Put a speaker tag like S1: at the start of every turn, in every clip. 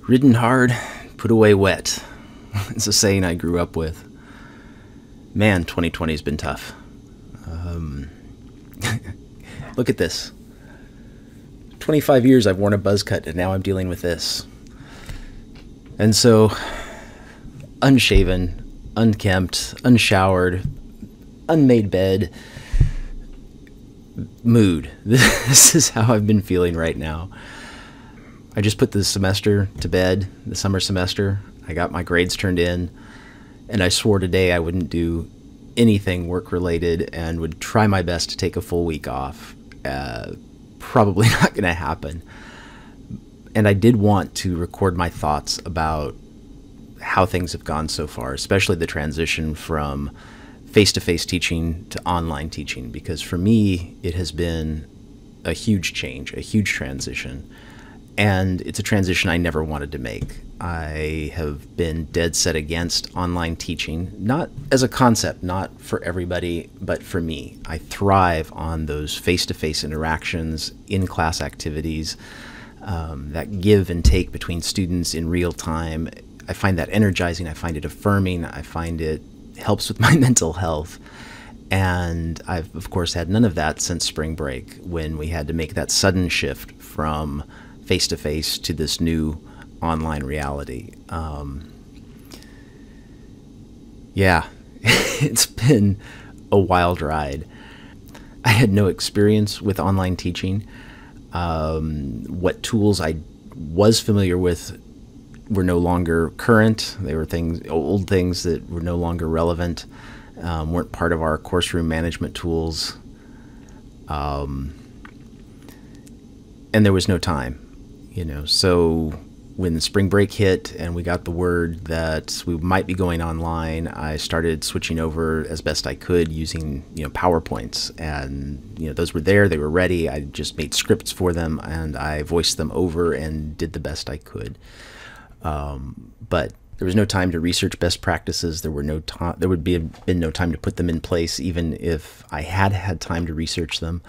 S1: Ridden hard, put away wet. It's a saying I grew up with. Man, 2020 has been tough. Look at this. 25 years I've worn a buzz cut, and now I'm dealing with this. And so, unshaven, unkempt, unshowered, unmade bed, mood. This is how I've been feeling right now. I just put the semester to bed, the summer semester. I got my grades turned in, and I swore today I wouldn't do anything work-related and would try my best to take a full week off. Probably not going to happen. And I did want to record my thoughts about how things have gone so far, especially the transition from face-to-face teaching to online teaching, because for me, it has been a huge change, a huge transition. And it's a transition I never wanted to make. I have been dead set against online teaching, not as a concept, not for everybody, but for me. I thrive on those face-to-face interactions, in-class activities, that give and take between students in real time. I find that energizing. I find it affirming. I find it helps with my mental health. And I've, of course, had none of that since spring break, when we had to make that sudden shift from face-to-face to this new online reality. Yeah, it's been a wild ride. I had no experience with online teaching. What tools I was familiar with were no longer current. They were old things that were no longer relevant, weren't part of our course room management tools. And there was no time. So when the spring break hit and we got the word that we might be going online, I started switching over as best I could using, PowerPoints. And, those were there, they were ready. I just made scripts for them and I voiced them over and did the best I could. But there was no time to research best practices. There would been no time to put them in place, even if I had had time to research them.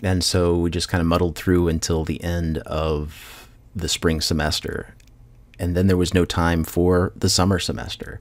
S1: And so we just kind of muddled through until the end of the spring semester. And then there was no time for the summer semester.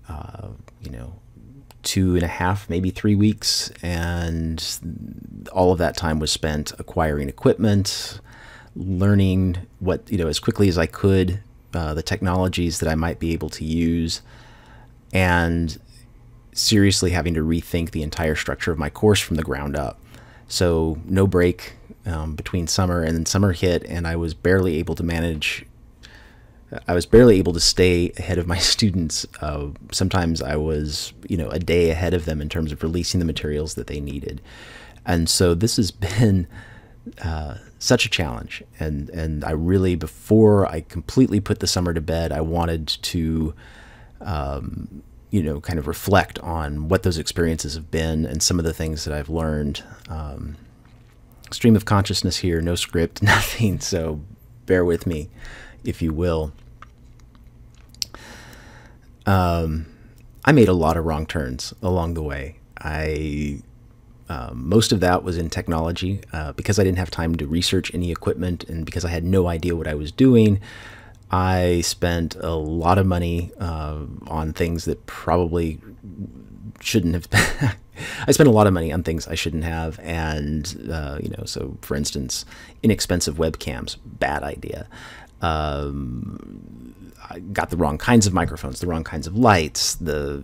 S1: 2.5, maybe 3 weeks. And all of that time was spent acquiring equipment, learning what, as quickly as I could, the technologies that I might be able to use, and seriously having to rethink the entire structure of my course from the ground up. So no break between summer, and then summer hit, and I was barely able to stay ahead of my students. Sometimes I was, a day ahead of them in terms of releasing the materials that they needed. And so this has been such a challenge. And I really, before I completely put the summer to bed, I wanted to kind of reflect on what those experiences have been and some of the things that I've learned. Stream of consciousness here, no script, nothing, so bear with me, if you will. I made a lot of wrong turns along the way. Most of that was in technology, because I didn't have time to research any equipment and because I had no idea what I was doing. I spent a lot of money on things that probably shouldn't have been. I spent a lot of money on things I shouldn't have. And, so for instance, inexpensive webcams, bad idea. I got the wrong kinds of microphones, the wrong kinds of lights, a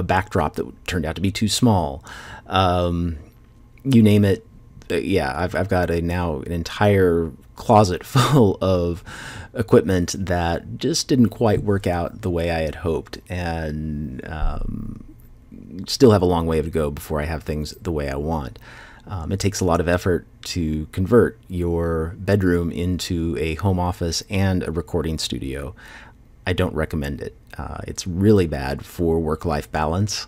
S1: backdrop that turned out to be too small. You name it. Yeah, I've got now an entire closet full of equipment that just didn't quite work out the way I had hoped, and still have a long way to go before I have things the way I want. It takes a lot of effort to convert your bedroom into a home office and a recording studio. I don't recommend it. It's really bad for work-life balance.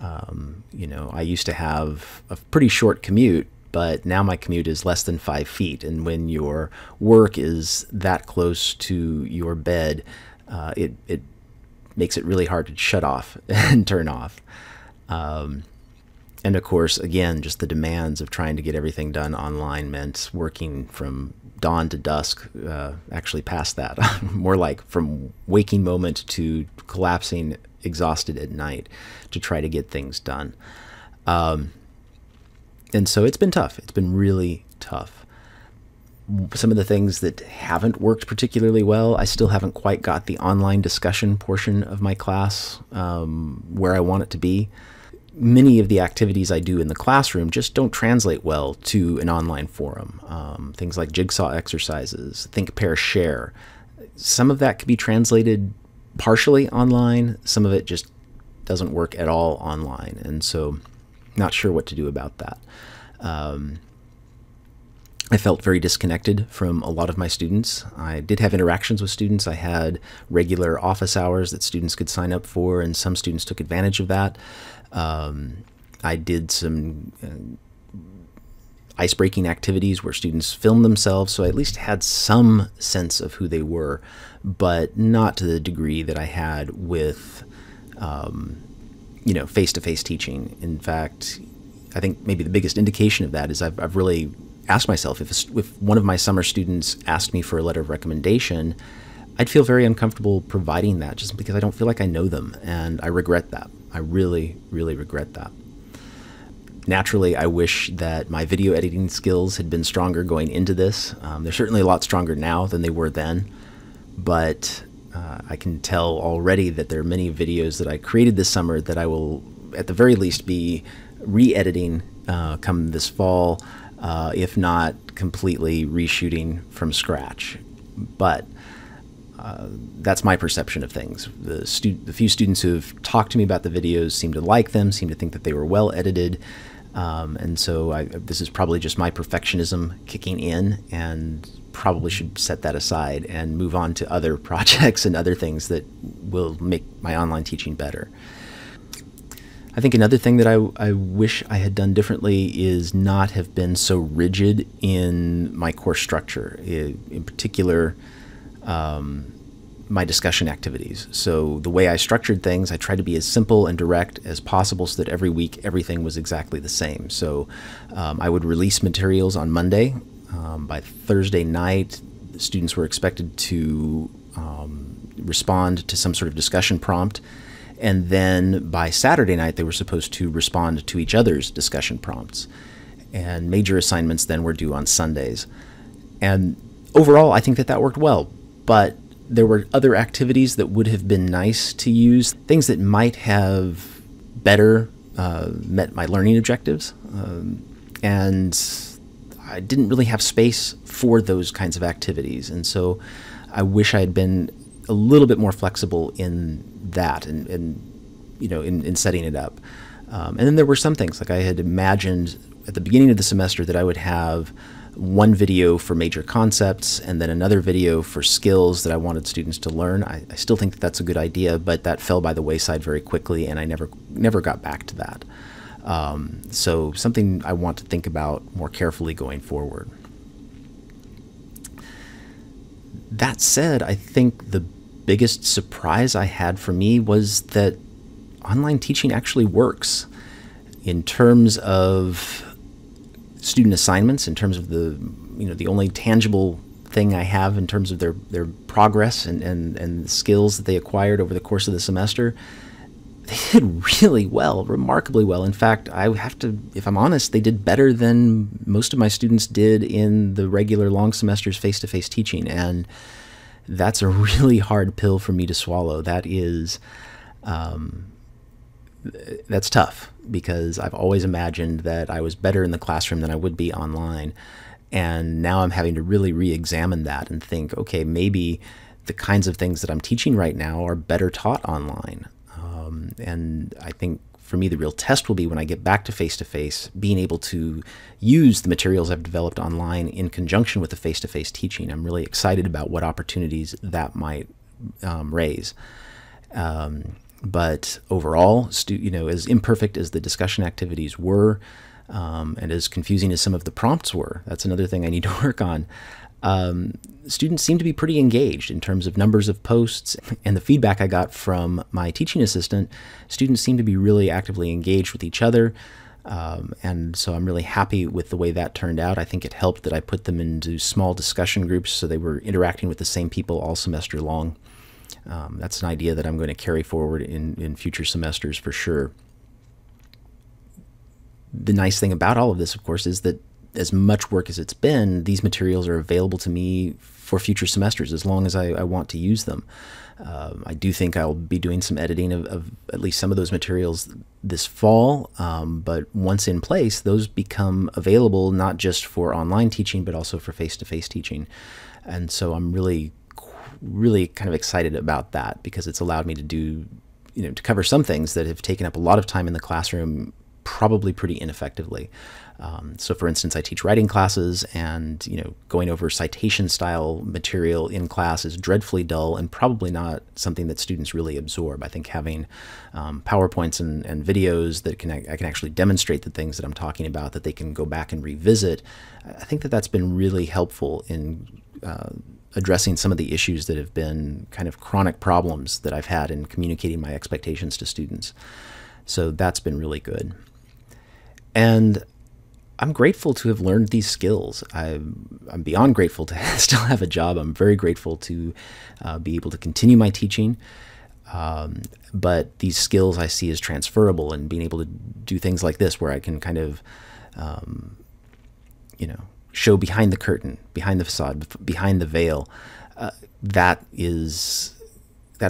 S1: I used to have a pretty short commute, but now my commute is less than 5 feet. And when your work is that close to your bed, it makes it really hard to shut off and turn off. And of course, again, just the demands of trying to get everything done online meant working from dawn to dusk, actually past that, more like from waking moment to collapsing exhausted at night to try to get things done. And so it's been tough. It's been really tough. Some of the things that haven't worked particularly well, I still haven't quite got the online discussion portion of my class where I want it to be. Many of the activities I do in the classroom just don't translate well to an online forum. Things like jigsaw exercises, think, pair, share. Some of that could be translated partially online. Some of it just doesn't work at all online. And so not sure what to do about that. I felt very disconnected from a lot of my students. I did have interactions with students. I had regular office hours that students could sign up for, and some students took advantage of that. I did some ice-breaking activities where students filmed themselves, so I at least had some sense of who they were, but not to the degree that I had with, face-to-face teaching. In fact, I think maybe the biggest indication of that is I've really asked myself, if one of my summer students asked me for a letter of recommendation, I'd feel very uncomfortable providing that just because I don't feel like I know them, and I regret that. I really, really regret that. Naturally, I wish that my video editing skills had been stronger going into this. They're certainly a lot stronger now than they were then, but I can tell already that there are many videos that I created this summer that I will, at the very least, be re-editing come this fall, if not completely reshooting from scratch. But that's my perception of things. The few students who have talked to me about the videos seem to like them, seem to think that they were well edited, and so this is probably just my perfectionism kicking in, and probably should set that aside and move on to other projects and other things that will make my online teaching better. I think another thing that I wish I had done differently is not have been so rigid in my course structure, in particular my discussion activities. So the way I structured things, I tried to be as simple and direct as possible so that every week everything was exactly the same. So I would release materials on Monday. By Thursday night, the students were expected to respond to some sort of discussion prompt. And then by Saturday night, they were supposed to respond to each other's discussion prompts. And major assignments then were due on Sundays. And overall, I think that that worked well. But there were other activities that would have been nice to use, things that might have better met my learning objectives. And I didn't really have space for those kinds of activities. And so I wish I had been a little bit more flexible in that and in setting it up. And then there were some things, like I had imagined at the beginning of the semester that I would have one video for major concepts and then another video for skills that I wanted students to learn. I still think that that's a good idea, but that fell by the wayside very quickly, and I never got back to that. So something I want to think about more carefully going forward. That said, I think the biggest surprise I had for me was that online teaching actually works in terms of student assignments, in terms of the only tangible thing I have in terms of their progress and the skills that they acquired over the course of the semester. They did really well, remarkably well. In fact, I have to, if I'm honest, they did better than most of my students did in the regular long semesters face-to-face teaching, and that's a really hard pill for me to swallow. That is, that's tough, because I've always imagined that I was better in the classroom than I would be online. And now I'm having to really re-examine that and think, okay, maybe the kinds of things that I'm teaching right now are better taught online. And I think for me, the real test will be when I get back to face-to-face, being able to use the materials I've developed online in conjunction with the face-to-face teaching. I'm really excited about what opportunities that might raise. But overall, as imperfect as the discussion activities were, and as confusing as some of the prompts were, that's another thing I need to work on. Students seem to be pretty engaged in terms of numbers of posts, and the feedback I got from my teaching assistant, students seem to be really actively engaged with each other. And so I'm really happy with the way that turned out. I think it helped that I put them into small discussion groups so they were interacting with the same people all semester long. That's an idea that I'm going to carry forward in future semesters for sure. The nice thing about all of this, of course, is that as much work as it's been, these materials are available to me for future semesters as long as I want to use them. I do think I'll be doing some editing of at least some of those materials this fall, but once in place, those become available not just for online teaching, but also for face-to-face teaching. And so I'm really kind of excited about that because it's allowed me to do, to cover some things that have taken up a lot of time in the classroom, probably pretty ineffectively. So for instance, I teach writing classes, and going over citation style material in class is dreadfully dull and probably not something that students really absorb. I think having PowerPoints and videos that I can actually demonstrate the things that I'm talking about, that they can go back and revisit, I think that that's been really helpful in addressing some of the issues that have been kind of chronic problems that I've had in communicating my expectations to students. So that's been really good. And I'm grateful to have learned these skills. I'm beyond grateful to still have a job. I'm very grateful to be able to continue my teaching. But these skills I see as transferable, and being able to do things like this where I can kind of, show behind the curtain, behind the facade, behind the veil, that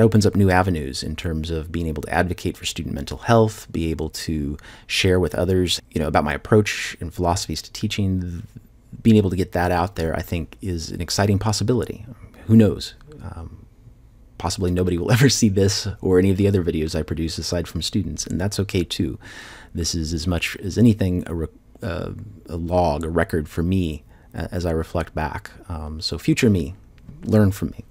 S1: opens up new avenues in terms of being able to advocate for student mental health, be able to share with others, about my approach and philosophies to teaching. Being able to get that out there, I think, is an exciting possibility. Who knows? Possibly nobody will ever see this or any of the other videos I produce aside from students, and that's okay too. This is as much as anything a log, a record for me as I reflect back. So future me, learn from me.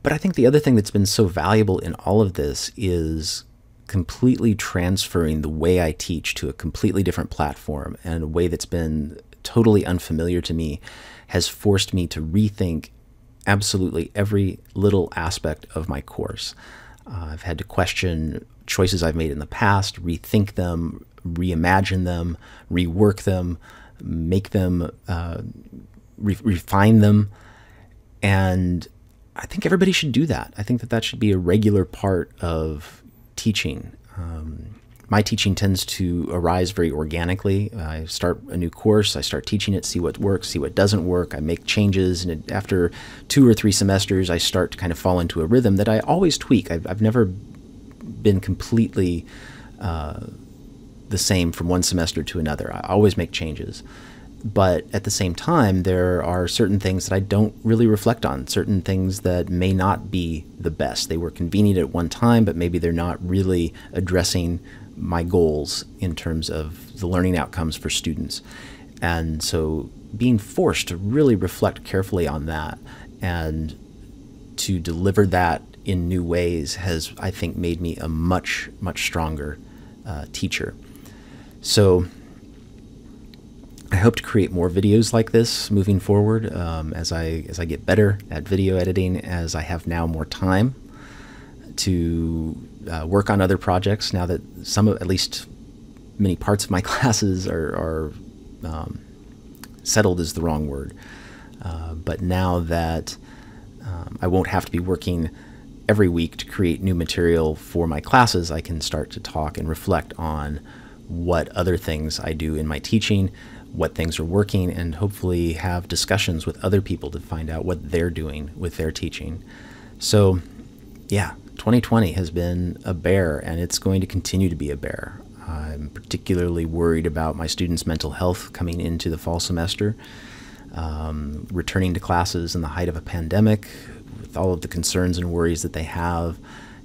S1: But I think the other thing that's been so valuable in all of this is completely transferring the way I teach to a completely different platform, and a way that's been totally unfamiliar to me has forced me to rethink absolutely every little aspect of my course. I've had to question choices I've made in the past, rethink them, reimagine them, rework them, make them, refine them, and I think everybody should do that. I think that that should be a regular part of teaching. My teaching tends to arise very organically. I start a new course, I start teaching it, see what works, see what doesn't work. I make changes, and after 2 or 3 semesters, I start to kind of fall into a rhythm that I always tweak. I've never been completely the same from one semester to another. I always make changes. But at the same time, there are certain things that I don't really reflect on, certain things that may not be the best. They were convenient at one time, but maybe they're not really addressing my goals in terms of the learning outcomes for students. And so being forced to really reflect carefully on that and to deliver that in new ways has, I think, made me a much, much stronger teacher. So I hope to create more videos like this moving forward as I get better at video editing, as I have now more time to work on other projects, now that at least many parts of my classes are settled is the wrong word. But now that I won't have to be working every week to create new material for my classes, I can start to talk and reflect on what other things I do in my teaching, what things are working, and hopefully have discussions with other people to find out what they're doing with their teaching. So yeah, 2020 has been a bear, and it's going to continue to be a bear. I'm particularly worried about my students' mental health coming into the fall semester, returning to classes in the height of a pandemic, with all of the concerns and worries that they have,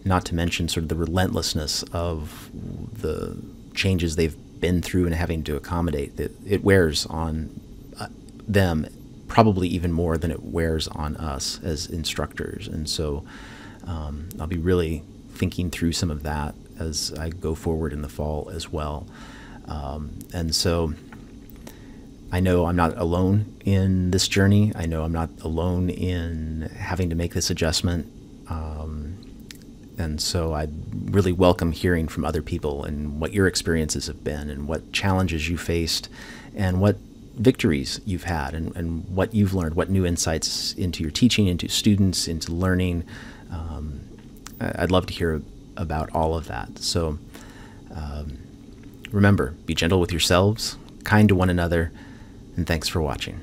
S1: not to mention sort of the relentlessness of the changes they've been through and having to accommodate. It wears on them probably even more than it wears on us as instructors. And so I'll be really thinking through some of that as I go forward in the fall as well. And so I know I'm not alone in this journey. I know I'm not alone in having to make this adjustment. And so I really welcome hearing from other people and what your experiences have been and what challenges you faced and what victories you've had and what you've learned, what new insights into your teaching, into students, into learning. I'd love to hear about all of that. So remember, be gentle with yourselves, kind to one another, and thanks for watching.